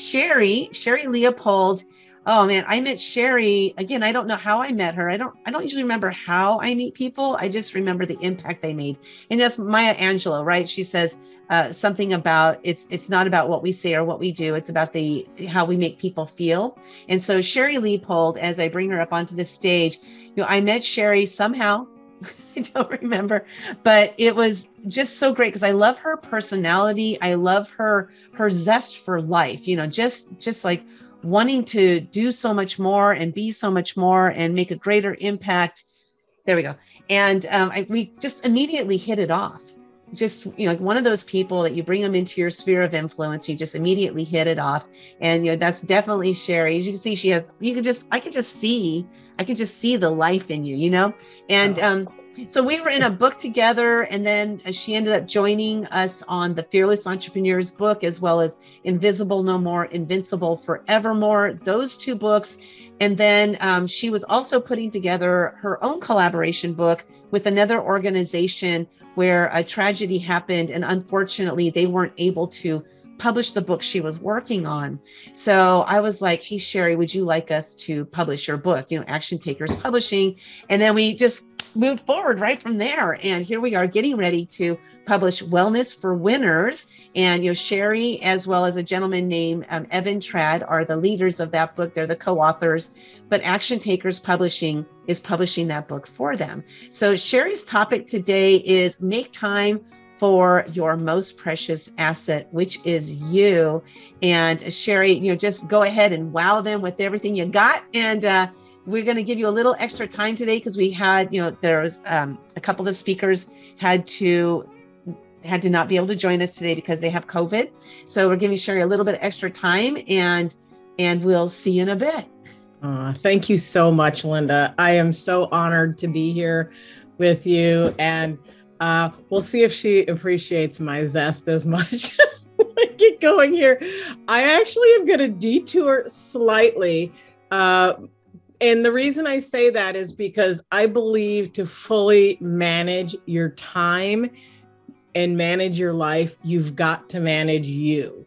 Sherri Leopold. Oh man, I met Sherri again. I don't know how I met her. I don't usually remember how I meet people. I just remember the impact they made. And that's Maya Angelou, right? She says something about it's not about what we say or what we do. It's about how we make people feel. And so Sherri Leopold, as I bring her up onto the stage, I met Sherri somehow. I don't remember, but it was just so great because I love her personality. I love her zest for life, just like wanting to do so much more and be so much more and make a greater impact. There we go. And we just immediately hit it off. Just, like one of those people that you bring them into your sphere of influence, you just immediately hit it off. And, that's definitely Sherri. As you can see, I could just see the life in you, and, so we were in a book together, and then she ended up joining us on the Fearless Entrepreneurs book, as well as Invisible No More, Invincible Forevermore, those two books. And then she was also putting together her own collaboration book with another organization where a tragedy happened. And unfortunately, they weren't able to publish the book she was working on. So I was like, hey, Sherri, would you like us to publish your book, Action Takers Publishing? And then we just moved forward right from there. And here we are getting ready to publish Wellness for Winners. And, Sherri, as well as a gentleman named Evan Trad, are the leaders of that book. They're the co-authors, but Action Takers Publishing is publishing that book for them. So Sherri's topic today is make time for your most precious asset, which is you. And Sherri, just go ahead and wow them with everything you got. And we're going to give you a little extra time today because we had, there was a couple of speakers had to not be able to join us today because they have COVID. So we're giving Sherri a little bit of extra time, and we'll see you in a bit. Thank you so much, Linda. I am so honored to be here with you, and we'll see if she appreciates my zest as much. Get going here. I actually am going to detour slightly. And the reason I say that is because I believe to fully manage your time and manage your life, you've got to manage you.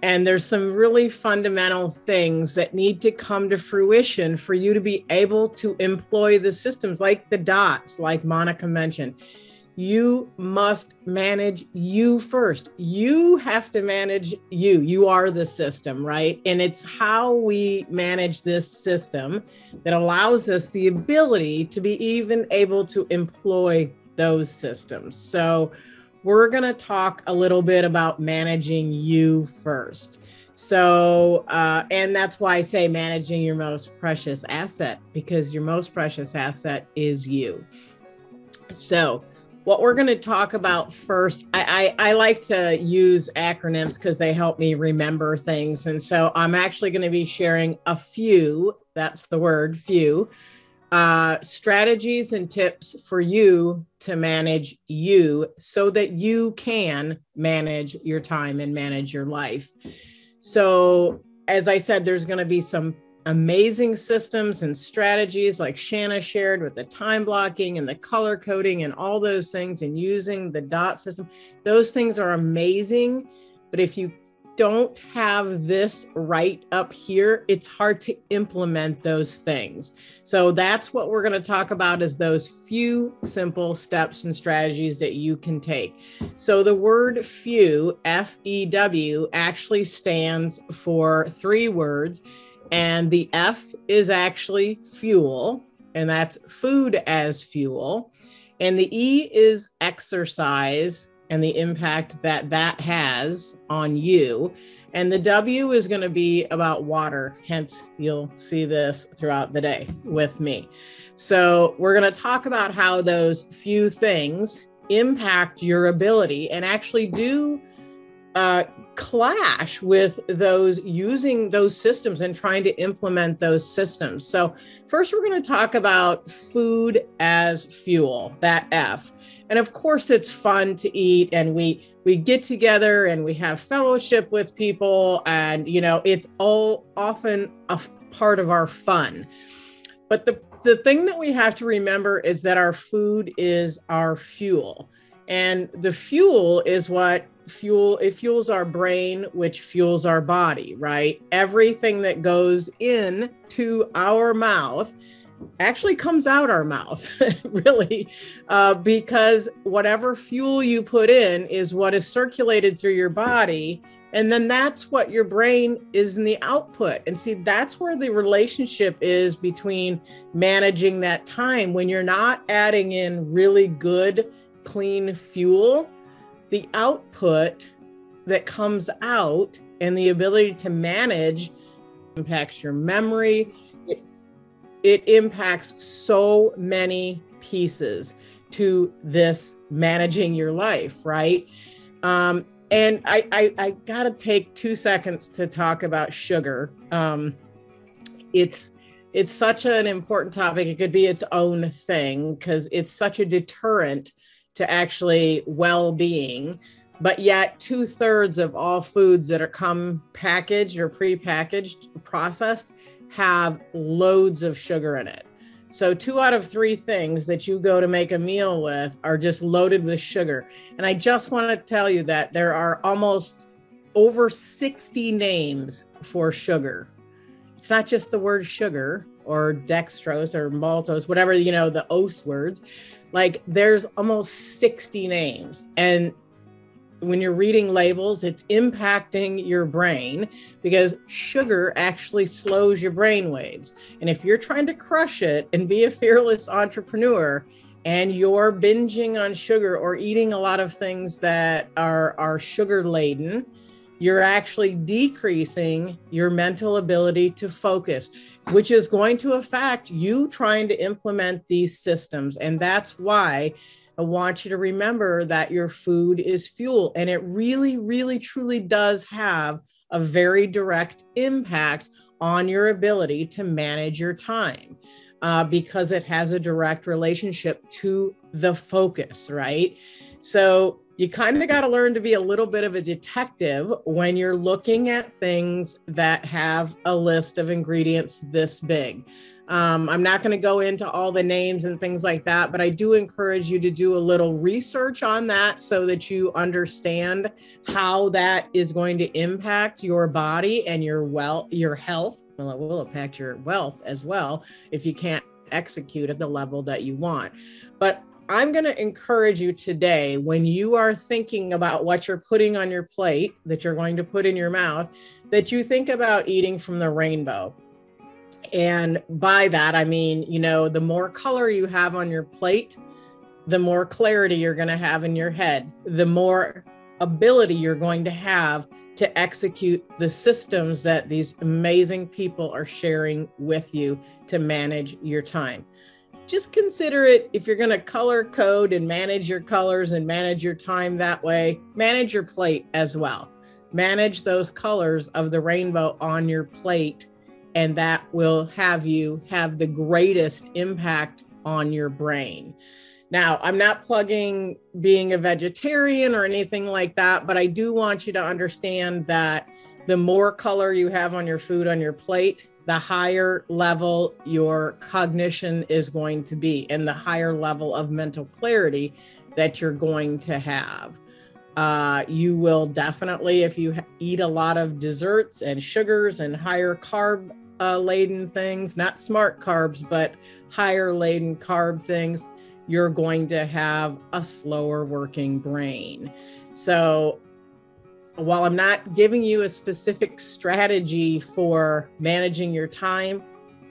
And there's some really fundamental things that need to come to fruition for you to be able to employ the systems like the dots, like Monica mentioned. You must manage you first. You have to manage you. You are the system, right? And it's how we manage this system that allows us the ability to be even able to employ those systems. So we're going to talk a little bit about managing you first. So, and that's why I say managing your most precious asset, because your most precious asset is you. So what we're going to talk about first, I like to use acronyms because they help me remember things. And so I'm actually going to be sharing a few, that's the word, few, strategies and tips for you to manage you so that you can manage your time and manage your life. So as I said, there's going to be some amazing systems and strategies like Shanna shared with the time blocking and the color coding and all those things, and using the dot system. Those things are amazing. But if you don't have this right up here, it's hard to implement those things. So that's what we're going to talk about, is those few simple steps and strategies that you can take. So the word few, F-E-W, actually stands for three words. And the F is actually fuel, and that's food as fuel. And the E is exercise and the impact that that has on you. And the W is going to be about water. Hence, you'll see this throughout the day with me. So we're going to talk about how those few things impact your ability and actually do clash with those using those systems and trying to implement those systems. So first, we're going to talk about food as fuel, that F. And of course, it's fun to eat, and we get together and we have fellowship with people, and it's all often a part of our fun. But the thing that we have to remember is that our food is our fuel. And the fuel is what it fuels our brain, which fuels our body, right? Everything that goes in to our mouth actually comes out our mouth, really, because whatever fuel you put in is what is circulated through your body. And then that's what your brain is in the output. And see, that's where the relationship is between managing that time. When you're not adding in really good, clean fuel, the output that comes out and the ability to manage impacts your memory. It impacts so many pieces to this managing your life, right? And I gotta take 2 seconds to talk about sugar. It's such an important topic. It could be its own thing because it's such a deterrent to actually well-being. But yet 2/3 of all foods that are come packaged or pre-packaged, processed, have loads of sugar in it. So 2 out of 3 things that you go to make a meal with are just loaded with sugar. And I just want to tell you that there are almost over 60 names for sugar. It's not just the word sugar or dextrose or maltose, whatever, the OS words. Like there's almost 60 names. And when you're reading labels, it's impacting your brain because sugar actually slows your brain waves. And if you're trying to crush it and be a fearless entrepreneur and you're binging on sugar or eating a lot of things that are sugar laden, you're actually decreasing your mental ability to focus, which is going to affect you trying to implement these systems. And that's why I want you to remember that your food is fuel, and it really, really, truly does have a very direct impact on your ability to manage your time because it has a direct relationship to the focus, right? So you kind of got to learn to be a little bit of a detective when you're looking at things that have a list of ingredients this big. I'm not going to go into all the names and things like that, but I do encourage you to do a little research on that so that you understand how that is going to impact your body and your health. Well, it will impact your wealth as well if you can't execute at the level that you want. But I'm going to encourage you today, when you are thinking about what you're putting on your plate that you're going to put in your mouth, that you think about eating from the rainbow. And by that, I mean, the more color you have on your plate, the more clarity you're going to have in your head, the more ability you're going to have to execute the systems that these amazing people are sharing with you to manage your time. Just consider it, if you're going to color code and manage your colors and manage your time that way, manage your plate as well. Manage those colors of the rainbow on your plate, and that will have you have the greatest impact on your brain. Now, I'm not plugging being a vegetarian or anything like that, but I do want you to understand that the more color you have on your food on your plate, the higher level your cognition is going to be and the higher level of mental clarity that you're going to have. You will definitely, if you eat a lot of desserts and sugars and higher carb laden things, not smart carbs, but higher laden carb things, you're going to have a slower working brain. So while I'm not giving you a specific strategy for managing your time,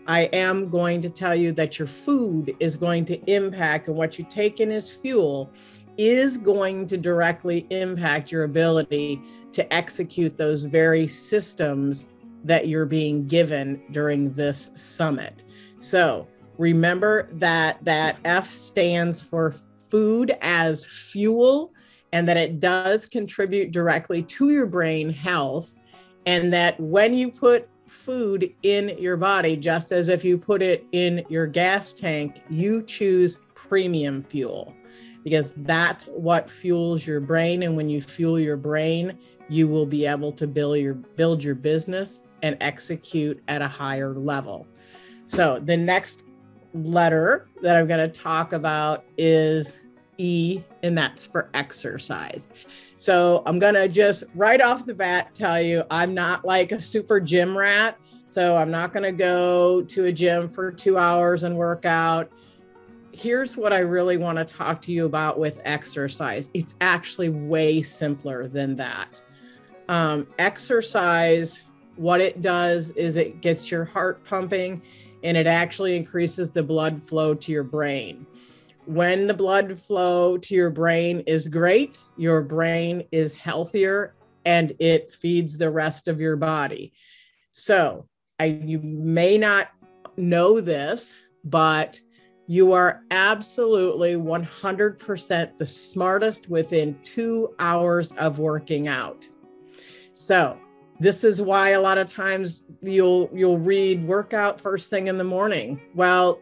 I am going to tell you that your food is going to impact, and what you take in as fuel is going to directly impact your ability to execute those very systems that you're being given during this summit. So remember that F stands for food as fuel, and that it does contribute directly to your brain health. And that when you put food in your body, just as if you put it in your gas tank, you choose premium fuel, because that's what fuels your brain. And when you fuel your brain, you will be able to build your business and execute at a higher level. So the next letter that I'm going to talk about is E, and that's for exercise. So I'm going to just right off the bat tell you, I'm not like a super gym rat. So I'm not going to go to a gym for 2 hours and work out. Here's what I really want to talk to you about with exercise. It's actually way simpler than that. Exercise, what it does is it gets your heart pumping and it actually increases the blood flow to your brain. When the blood flow to your brain is great, your brain is healthier and it feeds the rest of your body. So you may not know this, but you are absolutely 100% the smartest within 2 hours of working out. So this is why a lot of times you'll read workout first thing in the morning. Well,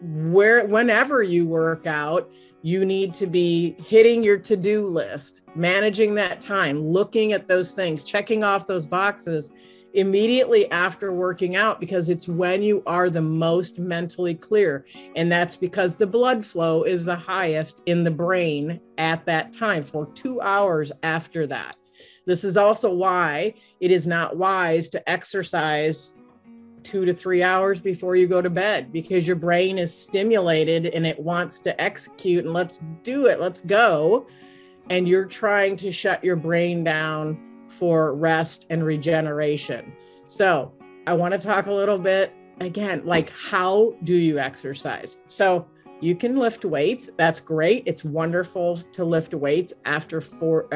whenever you work out, you need to be hitting your to-do list, managing that time, looking at those things, checking off those boxes immediately after working out, because it's when you are the most mentally clear. And that's because the blood flow is the highest in the brain at that time for 2 hours after that. This is also why it is not wise to exercise 2 to 3 hours before you go to bed, because your brain is stimulated and it wants to execute and let's do it, let's go. And you're trying to shut your brain down for rest and regeneration. So I want to talk a little bit again, like, how do you exercise? So you can lift weights. That's great. It's wonderful to lift weights after 40,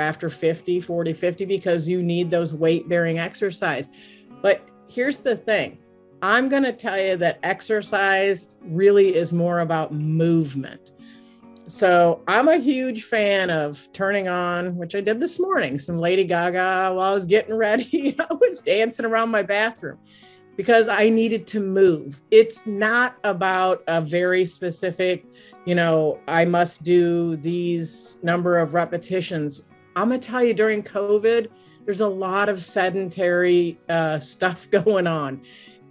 50, because you need those weight bearing exercise. But here's the thing. I'm going to tell you that exercise really is more about movement. So I'm a huge fan of turning on, which I did this morning, some Lady Gaga while I was getting ready. I was dancing around my bathroom because I needed to move. It's not about a very specific, I must do these number of repetitions. I'm going to tell you, during COVID, there's a lot of sedentary stuff going on.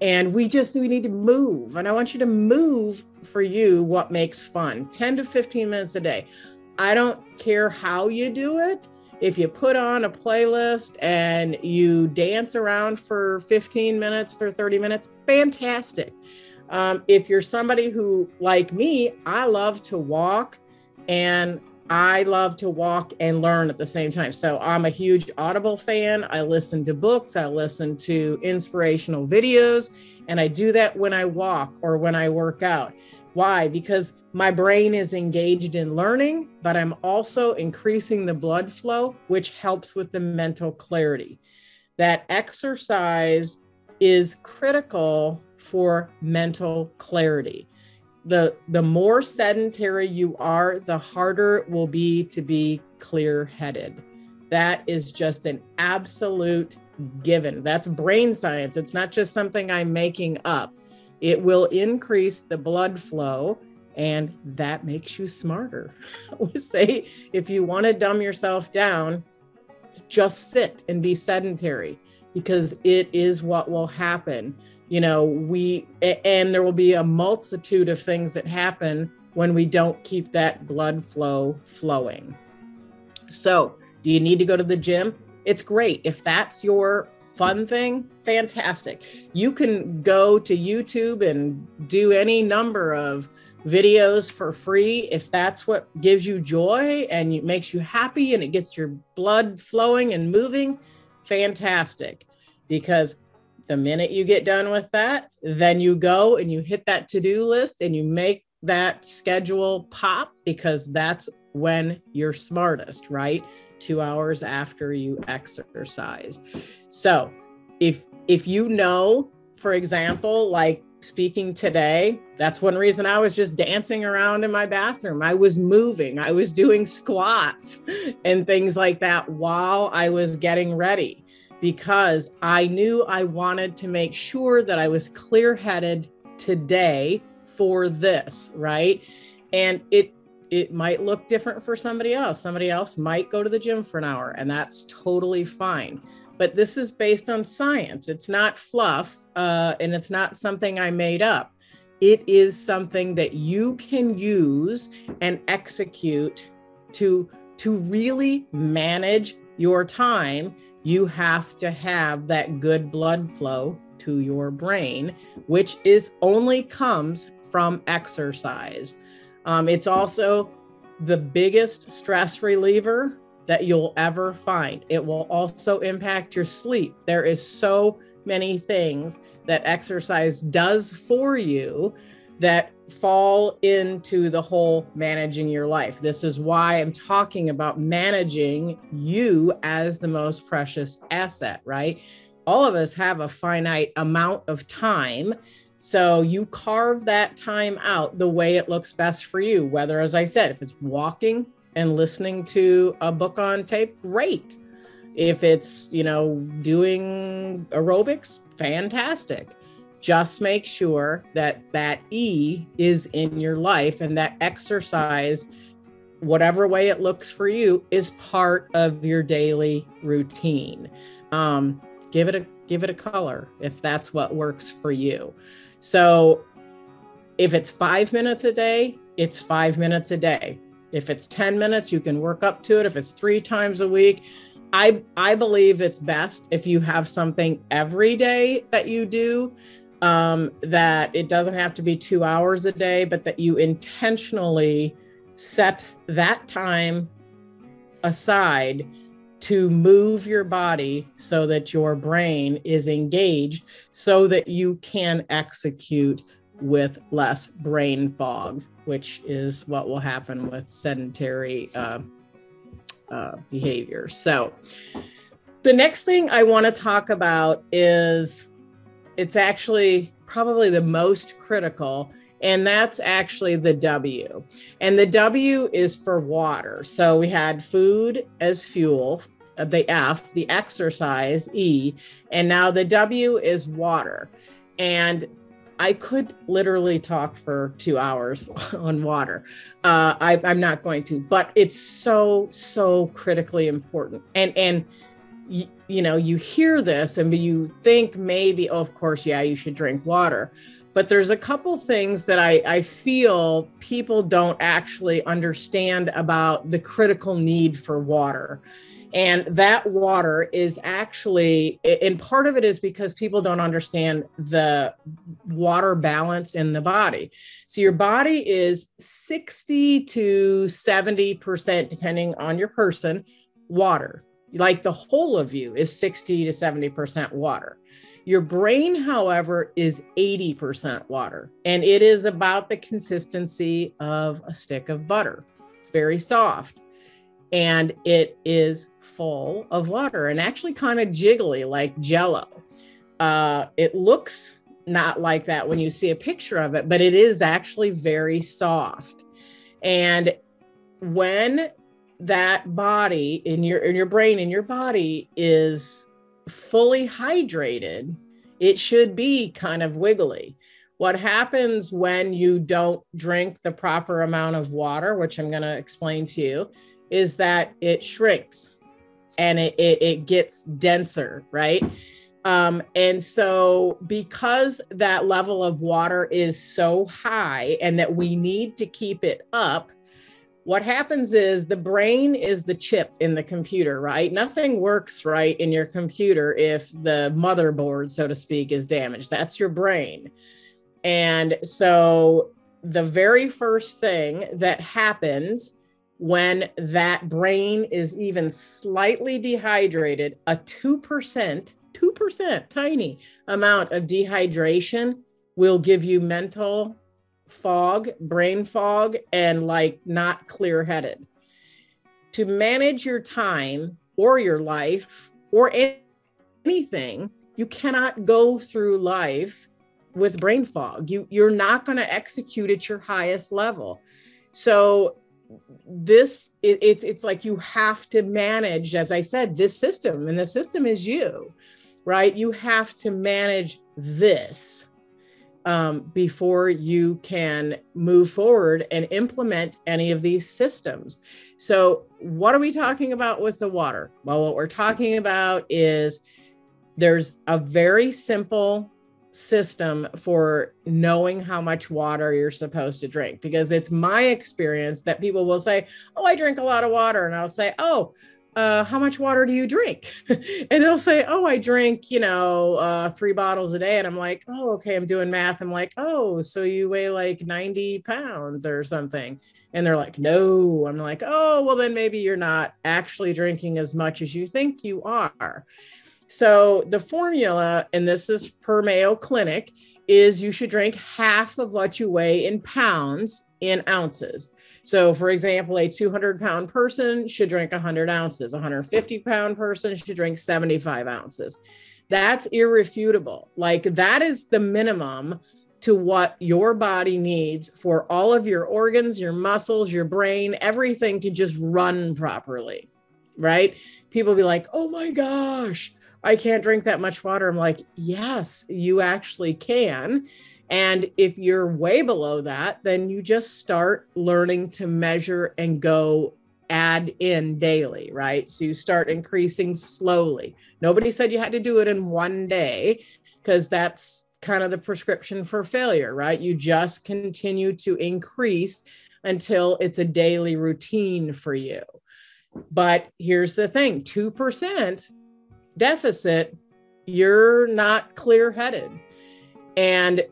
And we need to move. And I want you to move for you what makes fun, 10 to 15 minutes a day. I don't care how you do it. If you put on a playlist and you dance around for 15 minutes or 30 minutes, fantastic. If you're somebody who, like me, I love to walk and learn at the same time. So I'm a huge Audible fan. I listen to books, I listen to inspirational videos, and I do that when I walk or when I work out. Why? Because my brain is engaged in learning, but I'm also increasing the blood flow, which helps with the mental clarity. That exercise is critical for mental clarity. The more sedentary you are, the harder it will be to be clear-headed. That is just an absolute given. That's brain science. It's not just something I'm making up. It will increase the blood flow, and that makes you smarter. I would say, if you want to dumb yourself down, just sit and be sedentary, because it is what will happen. And there will be a multitude of things that happen when we don't keep that blood flow flowing. So, do you need to go to the gym? It's great. If that's your fun thing, fantastic. You can go to YouTube and do any number of videos for free. If that's what gives you joy and it makes you happy and it gets your blood flowing and moving, fantastic. Because the minute you get done with that, then you go and you hit that to-do list and you make that schedule pop, because that's when you're smartest, right? 2 hours after you exercise. So if for example, like speaking today, that's one reason I was just dancing around in my bathroom. I was moving, I was doing squats and things like that while I was getting ready, because I knew I wanted to make sure that I was clear-headed today for this, right? And it might look different for somebody else. Somebody else might go to the gym for an hour, and that's totally fine. But this is based on science. It's not fluff, and it's not something I made up. It is something that you can use and execute to to really manage your time, you have to have that good blood flow to your brain, which only comes from exercise. It's also the biggest stress reliever that you'll ever find. It will also impact your sleep. There is so many things that exercise does for you that fall into the whole managing your life. This is why I'm talking about managing you as the most precious asset, right? All of us have a finite amount of time. So you carve that time out the way it looks best for you, whether, as I said, if it's walking and listening to a book on tape, great. If it's, doing aerobics, fantastic. Just make sure that that E is in your life, and that exercise, whatever way it looks for you, is part of your daily routine. Give it a color if that's what works for you. So if it's 5 minutes a day, it's 5 minutes a day. If it's 10 minutes, you can work up to it. If it's 3 times a week, I believe it's best if you have something every day that you do, that it doesn't have to be 2 hours a day, but that you intentionally set that time aside to move your body so that your brain is engaged, so that you can execute with less brain fog, which is what will happen with sedentary behavior. So the next thing I want to talk about is, it's actually probably the most critical, and that's actually the W. And the W is for water. So we had food as fuel, the F, the exercise, E, and now the W is water. And I could literally talk for 2 hours on water. I'm not going to, but it's so critically important. And you hear this and you think maybe, oh, of course, yeah, you should drink water. But there's a couple things that I feel people don't actually understand about the critical need for water. And that water is actually, and part of it is because people don't understand the water balance in the body. So your body is 60 to 70%, depending on your person, water. Like the whole of you is 60 to 70% water. Your brain, however, is 80% water, and it is about the consistency of a stick of butter. It's very soft, and it is full of water and actually kind of jiggly like Jell-O. It looks not like that when you see a picture of it, but it is actually very soft. And when that body in your brain, in your body is fully hydrated, it should be kind of wiggly. What happens when you don't drink the proper amount of water, which I'm going to explain to you, is that it shrinks and it gets denser, right? And so because that level of water is so high and that we need to keep it up, what happens is the brain is the chip in the computer, right? Nothing works right in your computer if the motherboard, so to speak, is damaged. That's your brain. And so the very first thing that happens when that brain is even slightly dehydrated, a 2%, tiny amount of dehydration will give you mental fog, brain fog, and like not clear-headed. To manage your time or your life or anything, you cannot go through life with brain fog. You're not going to execute at your highest level. So it's like you have to manage, as I said, this system, and the system is you, right? You have to manage this before you can move forward and implement any of these systems. So what are we talking about with the water? Well, what we're talking about is there's a very simple system for knowing how much water you're supposed to drink, because it's my experience that people will say, oh, I drink a lot of water. And I'll say, oh, how much water do you drink? And they'll say, oh, I drink, 3 bottles a day. And I'm like, oh, okay, I'm doing math. I'm like, oh, so you weigh like 90 pounds or something. And they're like, no. I'm like, oh, well, then maybe you're not actually drinking as much as you think you are. So the formula, and this is per Mayo Clinic, is you should drink half of what you weigh in pounds in ounces. So for example, a 200-pound person should drink 100 ounces. A 150-pound person should drink 75 ounces. That's irrefutable. Like, that is the minimum to what your body needs for all of your organs, your muscles, your brain, everything to just run properly, right? People be like, oh my gosh, I can't drink that much water. I'm like, yes, you actually can. And if you're way below that, then you just start learning to measure and go add in daily, right? So you start increasing slowly. Nobody said you had to do it in one day, because that's kind of the prescription for failure, right? You just continue to increase until it's a daily routine for you. But here's the thing, 2% deficit, you're not clear-headed. And,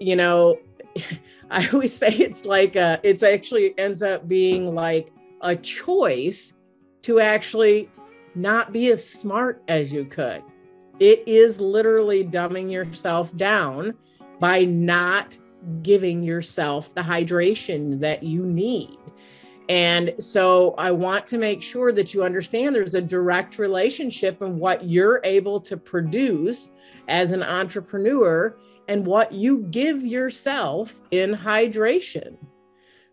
I always say it's like, it's actually ends up being like a choice to actually not be as smart as you could. It is literally dumbing yourself down by not giving yourself the hydration that you need. And so I want to make sure that you understand there's a direct relationship in what you're able to produce as an entrepreneur and what you give yourself in hydration,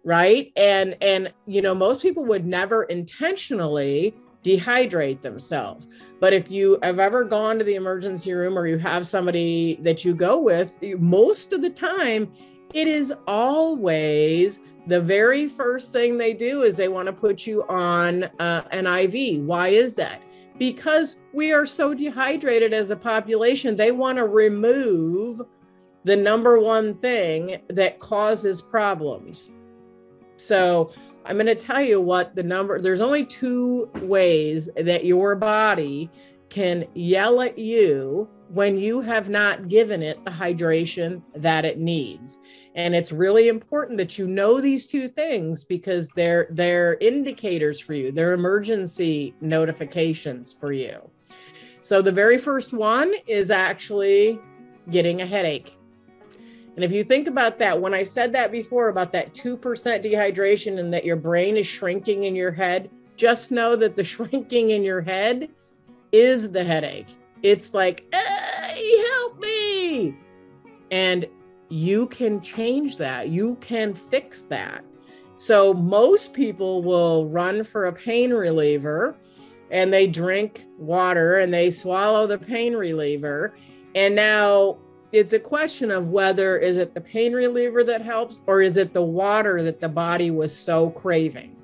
right? And most people would never intentionally dehydrate themselves. But if you have ever gone to the emergency room, or you have somebody that you go with, most of the time, it is always the very first thing they do is they want to put you on an IV. Why is that? Because we are so dehydrated as a population. They want to remove the number one thing that causes problems. So I'm going to tell you what there's only 2 ways that your body can yell at you when you have not given it the hydration that it needs. And it's really important that you know these 2 things, because they're indicators for you. They're emergency notifications for you. So the very first one is actually getting a headache. And if you think about that, when I said that before about that 2% dehydration and that your brain is shrinking in your head, just know that the shrinking in your head is the headache. It's like, hey, help me. And you can change that. You can fix that. So most people will run for a pain reliever, and they drink water and they swallow the pain reliever. And now it's a question of whether is it the pain reliever that helps, or is it the water that the body was so craving?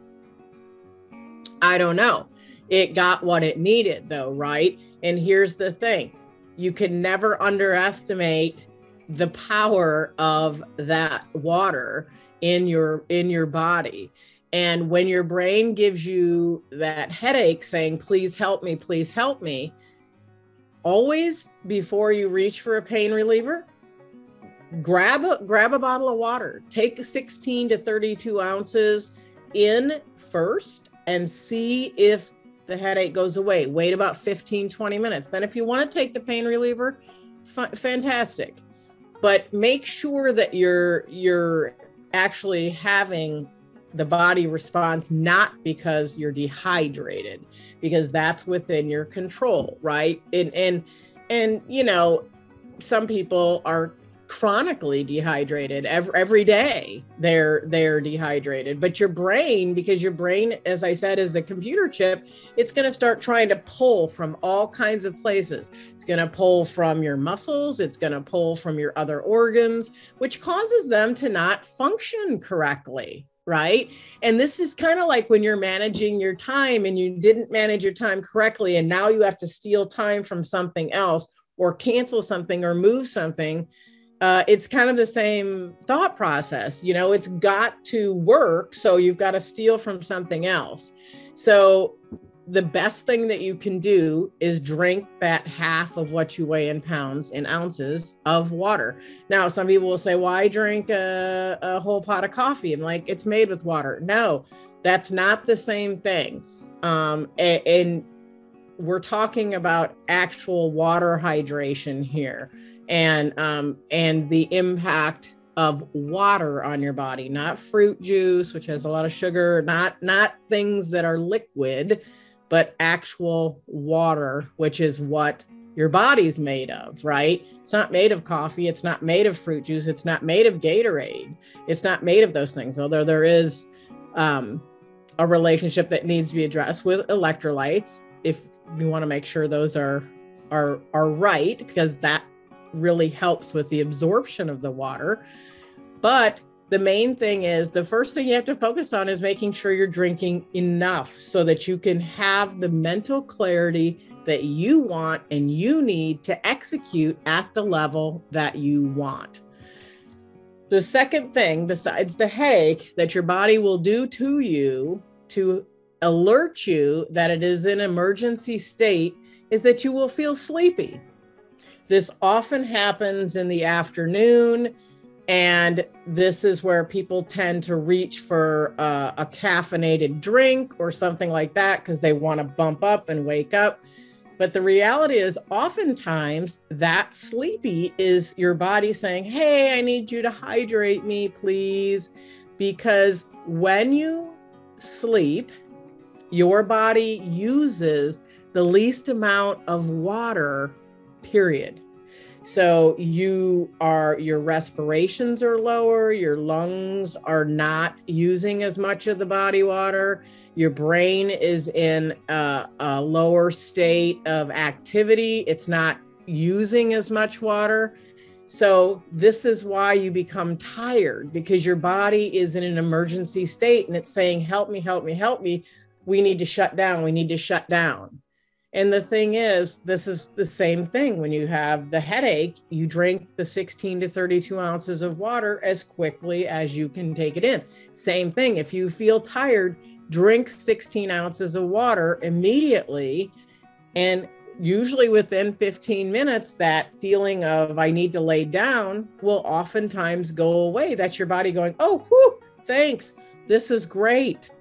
I don't know. It got what it needed though, right? And here's the thing. You can never underestimate the power of that water in your body. And when your brain gives you that headache saying, please help me, always, before you reach for a pain reliever, grab a bottle of water, take 16 to 32 ounces in first and see if the headache goes away. Wait about 15, 20 minutes. Then if you want to take the pain reliever, fantastic. But make sure that you're actually having the body response, not because you're dehydrated, because that's within your control, right? And some people are chronically dehydrated every day. They're dehydrated, but your brain, because your brain, as I said, is the computer chip, it's going to start trying to pull from all kinds of places. It's going to pull from your muscles. It's going to pull from your other organs, which causes them to not function correctly. Right. And this is kind of like when you're managing your time and you didn't manage your time correctly, and now you have to steal time from something else or cancel something or move something. it's kind of the same thought process. You know, it's got to work, so you've got to steal from something else. So the best thing that you can do is drink that half of what you weigh in pounds in ounces of water. Now, some people will say, why drink a whole pot of coffee? I'm like, it's made with water. No, that's not the same thing. And we're talking about actual water hydration here, and the impact of water on your body, not fruit juice, which has a lot of sugar, not things that are liquid, but actual water, which is what your body's made of, right? It's not made of coffee. It's not made of fruit juice. It's not made of Gatorade. It's not made of those things, although there is a relationship that needs to be addressed with electrolytes if you want to make sure those are right, because that really helps with the absorption of the water. But the main thing is, the first thing you have to focus on is making sure you're drinking enough so that you can have the mental clarity that you want and you need to execute at the level that you want. The second thing, besides the headache, that your body will do to you to alert you that it is in emergency state, is that you will feel sleepy. This often happens in the afternoon, and this is where people tend to reach for a caffeinated drink or something like that because they want to bump up and wake up. But the reality is, oftentimes that sleepy is your body saying, hey, I need you to hydrate me, please. Because when you sleep, your body uses the least amount of water, period. So your respirations are lower, your lungs are not using as much of the body water, your brain is in a lower state of activity, it's not using as much water. So this is why you become tired, because your body is in an emergency state and it's saying, help me, help me, help me. We need to shut down. We need to shut down. And the thing is, this is the same thing. When you have the headache, you drink the 16 to 32 ounces of water as quickly as you can take it in. Same thing. If you feel tired, drink 16 ounces of water immediately. And usually within 15 minutes, that feeling of I need to lay down will oftentimes go away. That's your body going, oh, whew, thanks. This is great.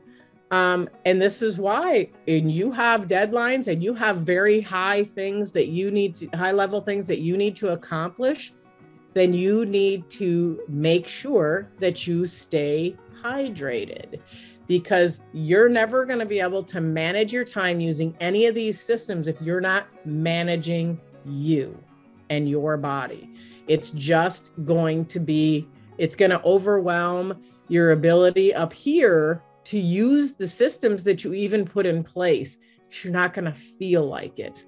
And this is why, and you have deadlines and you have very high things that you need to, high level things that you need to accomplish, then you need to make sure that you stay hydrated, because you're never going to be able to manage your time using any of these systems if you're not managing you and your body. It's just going to be, it's going to overwhelm your ability up here to use the systems that you even put in place. You're not going to feel like it.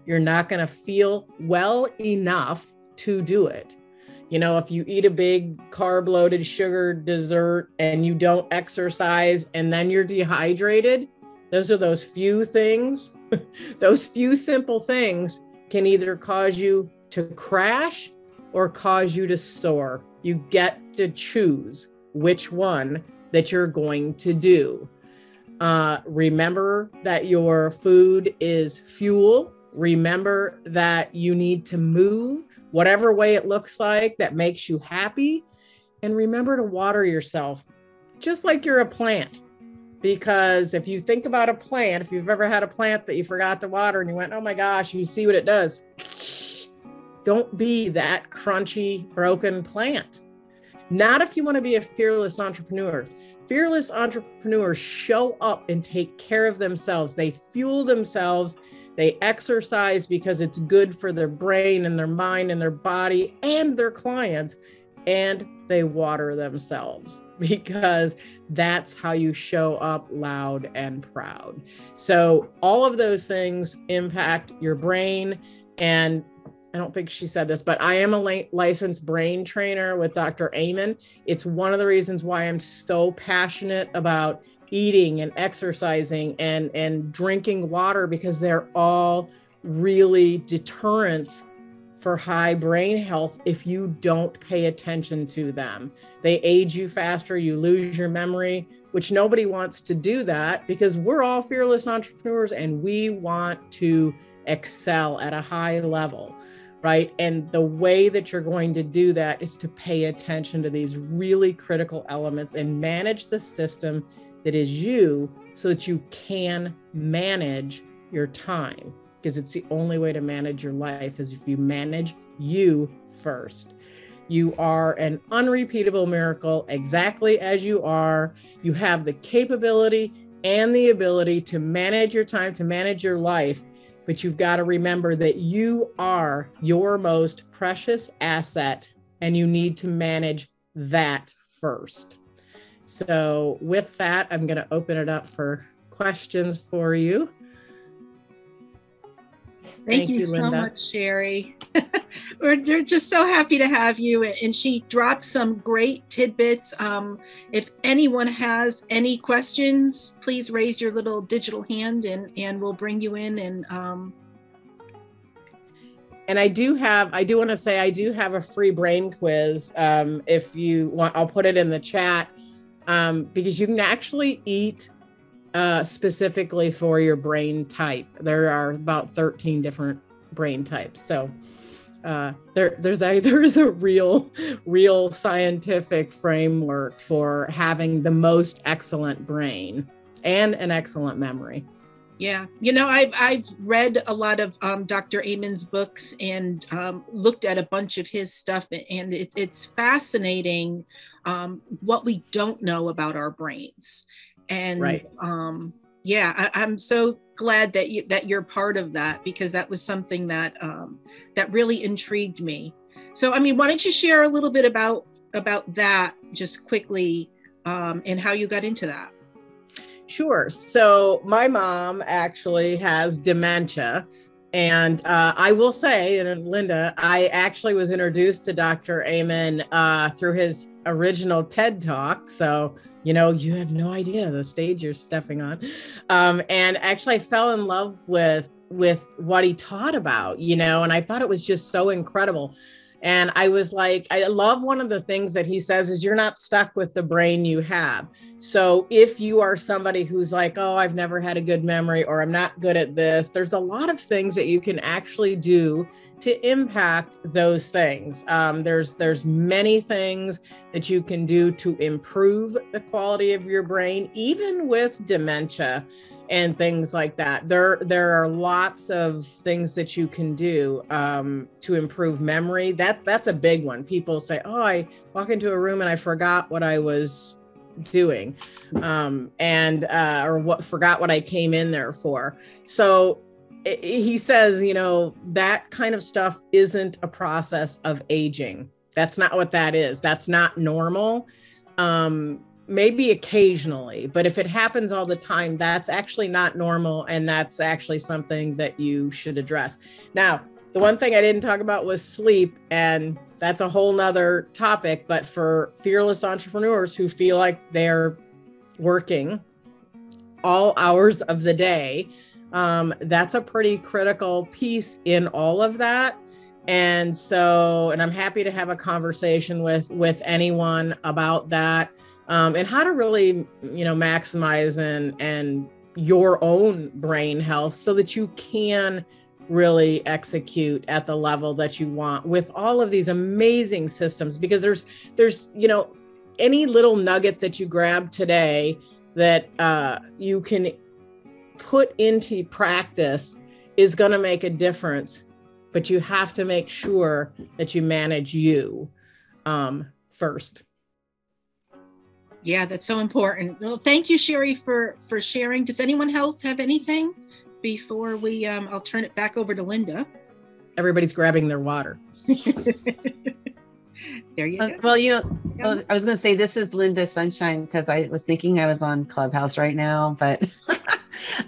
You're not going to feel well enough to do it. You know, if you eat a big carb loaded sugar dessert and you don't exercise and then you're dehydrated, those are those few things, those few simple things can either cause you to crash or cause you to soar. You get to choose which one that you're going to do. Remember that your food is fuel. Remember that you need to move whatever way it looks like that makes you happy. And remember to water yourself just like you're a plant. Because if you think about a plant, if you've ever had a plant that you forgot to water and you went, oh my gosh, you see what it does. Don't be that crunchy, broken plant. Not if you want to be a fearless entrepreneur. Fearless entrepreneurs show up and take care of themselves. They fuel themselves. They exercise because it's good for their brain and their mind and their body and their clients. And they water themselves, because that's how you show up loud and proud. So all of those things impact your brain. And I don't think she said this, but I am a licensed brain trainer with Dr. Amen. It's one of the reasons why I'm so passionate about eating and exercising and drinking water, because they're all really deterrents for high brain health if you don't pay attention to them. They age you faster, you lose your memory, which nobody wants to do that because we're all fearless entrepreneurs and we want to excel at a high level, right? And the way that you're going to do that is to pay attention to these really critical elements and manage the system that is you so that you can manage your time, because it's the only way to manage your life is if you manage you first. You are an unrepeatable miracle exactly as you are. You have the capability and the ability to manage your time, to manage your life, but you've got to remember that you are your most precious asset and you need to manage that first. So with that, I'm going to open it up for questions for you. Thank you so much, Sherri. We're just so happy to have you. And she dropped some great tidbits. If anyone has any questions, please raise your little digital hand and we'll bring you in. And I do want to say I do have a free brain quiz. If you want, I'll put it in the chat because you can actually eat specifically for your brain type. There are about 13 different brain types. So there is a real scientific framework for having the most excellent brain and an excellent memory. Yeah. I've read a lot of Dr. Amen's books and looked at a bunch of his stuff, and it's fascinating what we don't know about our brains. And right. I'm so glad that you're part of that, because that was something that really intrigued me. So, why don't you share a little bit about that just quickly and how you got into that? Sure. So my mom actually has dementia. And I will say, and Linda, I actually was introduced to Dr. Amen through his original TED Talk. So, you have no idea the stage you're stepping on. And actually I fell in love with what he taught about, and I thought it was just so incredible. And I was like, I love one of the things that he says is you're not stuck with the brain you have. So if you are somebody who's like, oh, I've never had a good memory, or I'm not good at this, there's a lot of things that you can actually do to impact those things. There's many things that you can do to improve the quality of your brain, even with dementia and things like that. There are lots of things that you can do to improve memory. That's a big one. People say, oh, I walk into a room and I forgot what I was doing or forgot what I came in there for. So he says, that kind of stuff isn't a process of aging. That's not what that is. That's not normal. Maybe occasionally, but if it happens all the time, that's actually not normal. And that's actually something that you should address. Now, the one thing I didn't talk about was sleep, and that's a whole nother topic, but for fearless entrepreneurs who feel like they're working all hours of the day, that's a pretty critical piece in all of that. And I'm happy to have a conversation with anyone about that. And how to really, maximize and your own brain health so that you can really execute at the level that you want with all of these amazing systems, because there's, any little nugget that you grab today that you can put into practice is going to make a difference, but you have to make sure that you manage you first. Yeah, that's so important. Well, thank you, Sherri, for sharing. Does anyone else have anything before we, I'll turn it back over to Linda. Everybody's grabbing their water. There you go. Well, I was going to say, this is Linda Sunshine, because I was thinking I was on Clubhouse right now, but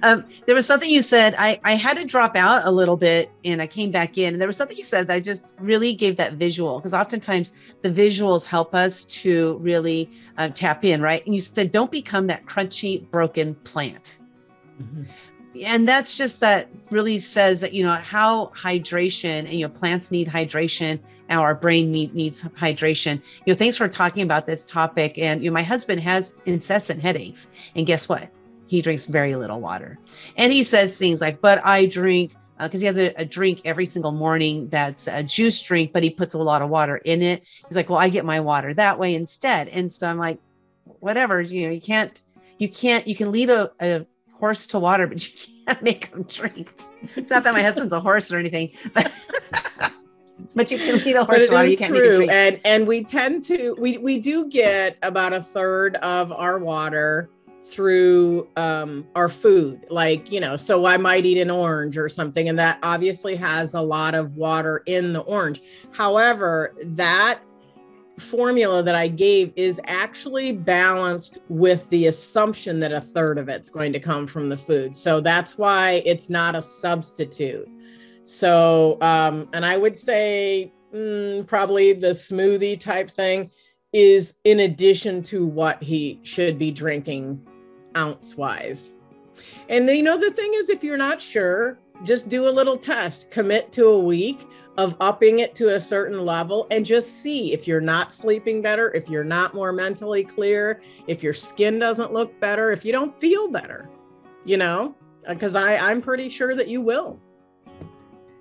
there was something you said. I had to drop out a little bit and I came back in, and there was something you said that I just really gave that visual, because oftentimes the visuals help us to really tap in, right? And you said, don't become that crunchy, broken plant. Mm-hmm. And that's just, that really says that, how hydration, and, plants need hydration, and our brain needs hydration. Thanks for talking about this topic. And, my husband has incessant headaches, and guess what? He drinks very little water. And he says things like, but I drink, because he has a drink every single morning that's a juice drink, but he puts a lot of water in it. He's like, well, I get my water that way instead. And so I'm like, whatever, you can lead a horse to water, but you can't make him drink. It's not that my husband's a horse or anything, but you can lead a horse to water. You can't make him drink. And we tend to, we do get about a third of our water through our food, like, so I might eat an orange or something, and that obviously has a lot of water in the orange. However, that formula that I gave is actually balanced with the assumption that a third of it's going to come from the food. So that's why it's not a substitute. So, and I would say probably the smoothie type thing is in addition to what he should be drinking ounce wise. And the thing is, if you're not sure, just do a little test, commit to a week of upping it to a certain level, and just see if you're not sleeping better, if you're not more mentally clear, if your skin doesn't look better, if you don't feel better, because I'm pretty sure that you will.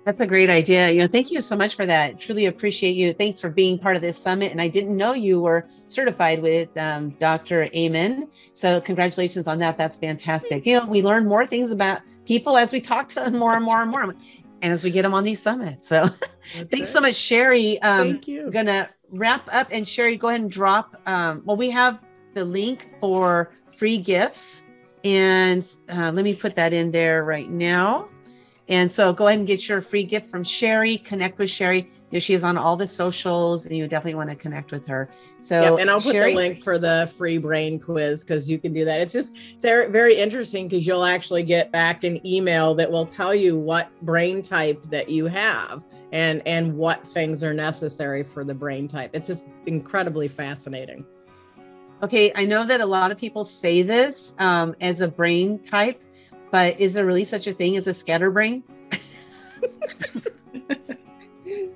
That's a great idea. Thank you so much for that. Truly appreciate you. Thanks for being part of this summit. And I didn't know you were certified with Dr. Amen. So congratulations on that. That's fantastic. We learn more things about people as we talk to them more and more and more, and as we get them on these summits. So thanks so much, Sherri. Thank you. We're going to wrap up, and Sherri, go ahead and drop, we have the link for free gifts, and let me put that in there right now. And so go ahead and get your free gift from Sherri. Connect with Sherri. She is on all the socials, and you definitely want to connect with her. So, and I'll put the link for the free brain quiz, because you can do that. It's very interesting, because you'll actually get back an email that will tell you what brain type that you have and what things are necessary for the brain type. It's just incredibly fascinating. Okay, I know that a lot of people say this as a brain type, but is there really such a thing as a scatterbrain?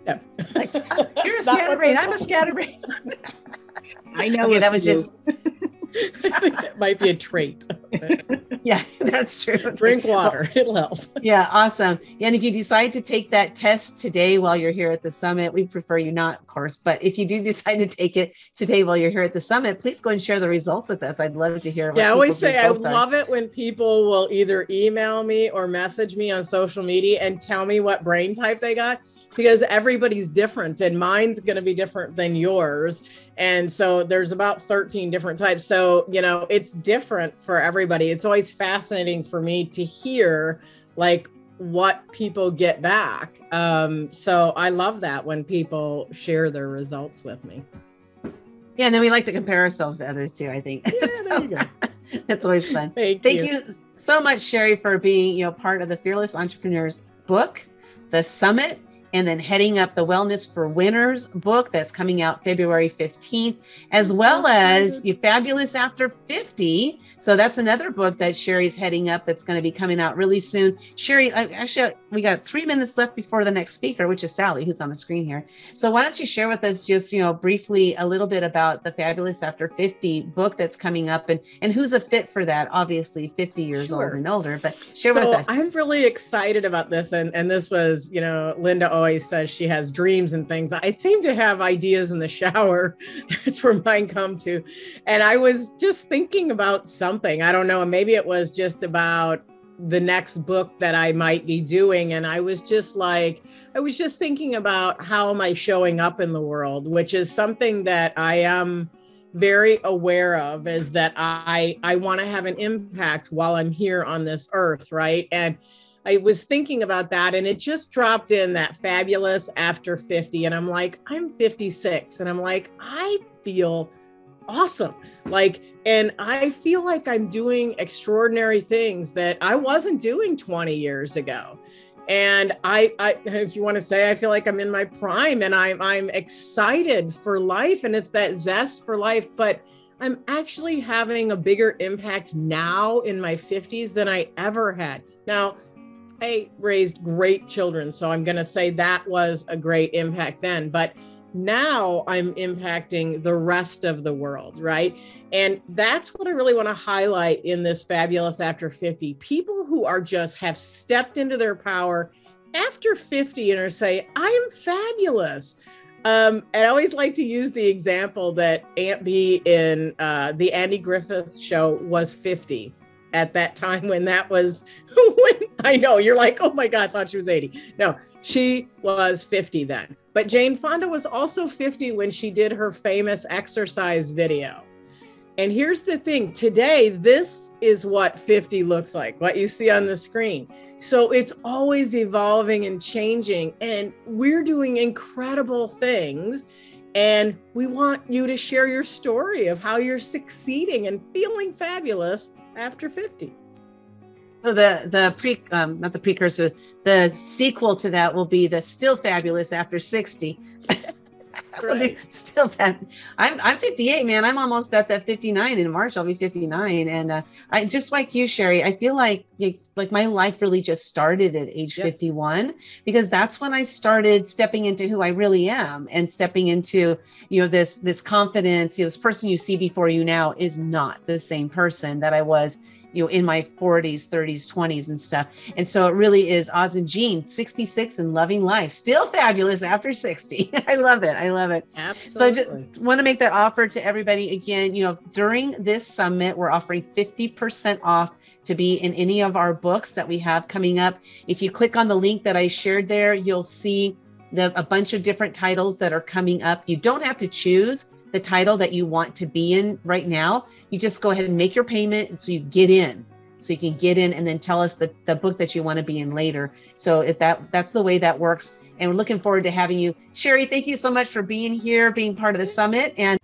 Yeah. Like, you're a scatterbrain. I'm a scatterbrain. I know. Okay, that was just. I think that might be a trait. Yeah, that's true. Drink water. It'll help. Yeah, awesome. And if you decide to take that test today while you're here at the summit, we prefer you not, of course, but if you do decide to take it today while you're here at the summit, please go and share the results with us. I'd love to hear. Yeah, I always say I love it when people will either email me or message me on social media and tell me what brain type they got, because everybody's different, and mine's going to be different than yours. And so there's about 13 different types. So, it's different for everybody. It's always fascinating for me to hear like what people get back. So I love that when people share their results with me. Yeah, and then we like to compare ourselves to others too, I think. Yeah, there you go. That's always fun. Thank you so much, Sherri, for being, part of the Fearless Entrepreneurs book, the summit, and then heading up the Wellness for Winners book that's coming out February 15th, as well as Fabulous After 50. So that's another book that Sherri's heading up that's going to be coming out really soon. Sherri, actually, we got 3 minutes left before the next speaker, which is Sally, who's on the screen here. So why don't you share with us just, briefly a little bit about the Fabulous After 50 book that's coming up, and who's a fit for that? Obviously 50 years old and older, but share with us. I'm really excited about this. And this was, Linda always says she has dreams and things. I seem to have ideas in the shower. That's where mine come to. And I was just thinking about something. I don't know. And maybe it was just about the next book that I might be doing. And I was just thinking about how am I showing up in the world, which is something that I am very aware of, is that I want to have an impact while I'm here on this earth. Right. And I was thinking about that, and it just dropped in that Fabulous After 50. And I'm like, I'm 56. And I'm like, I feel awesome. And I feel like I'm doing extraordinary things that I wasn't doing 20 years ago. And I if you want to say, I feel like I'm in my prime, and I'm excited for life, and it's that zest for life, but I'm actually having a bigger impact now in my 50s than I ever had. Now, I raised great children, so I'm going to say that was a great impact then. But now I'm impacting the rest of the world, right? And that's what I really want to highlight in this Fabulous After 50. People who are just have stepped into their power after 50 and are saying, I am fabulous. I always like to use the example that Aunt Bee in the Andy Griffith Show was 50 at that time when that was, when I know you're like, oh my God, I thought she was 80. No, she was 50 then. But Jane Fonda was also 50 when she did her famous exercise video. And here's the thing, today, this is what 50 looks like, what you see on the screen. So it's always evolving and changing, and we're doing incredible things. And we want you to share your story of how you're succeeding and feeling fabulous after 50. So not the precursor, the sequel to that will be the Still Fabulous After 60. Right. Still fabulous. I'm 58, man. I'm almost at that 59 in March. I'll be 59. And I just like you, Sherri, I feel like my life really just started at age 51, because that's when I started stepping into who I really am and stepping into, this confidence. This person you see before you now is not the same person that I was in my 40s, 30s, 20s and stuff. And so it really is Oz and Jean, 66 and loving life, still fabulous after 60. I love it. I love it. Absolutely. So I just want to make that offer to everybody again. During this summit, we're offering 50% off to be in any of our books that we have coming up. If you click on the link that I shared there, you'll see a bunch of different titles that are coming up. You don't have to choose the title that you want to be in right now. You just go ahead and make your payment, and so you get in. So you can get in and then tell us the book that you want to be in later. So that's the way that works. And we're looking forward to having you. Sherri, thank you so much for being here, being part of the summit. And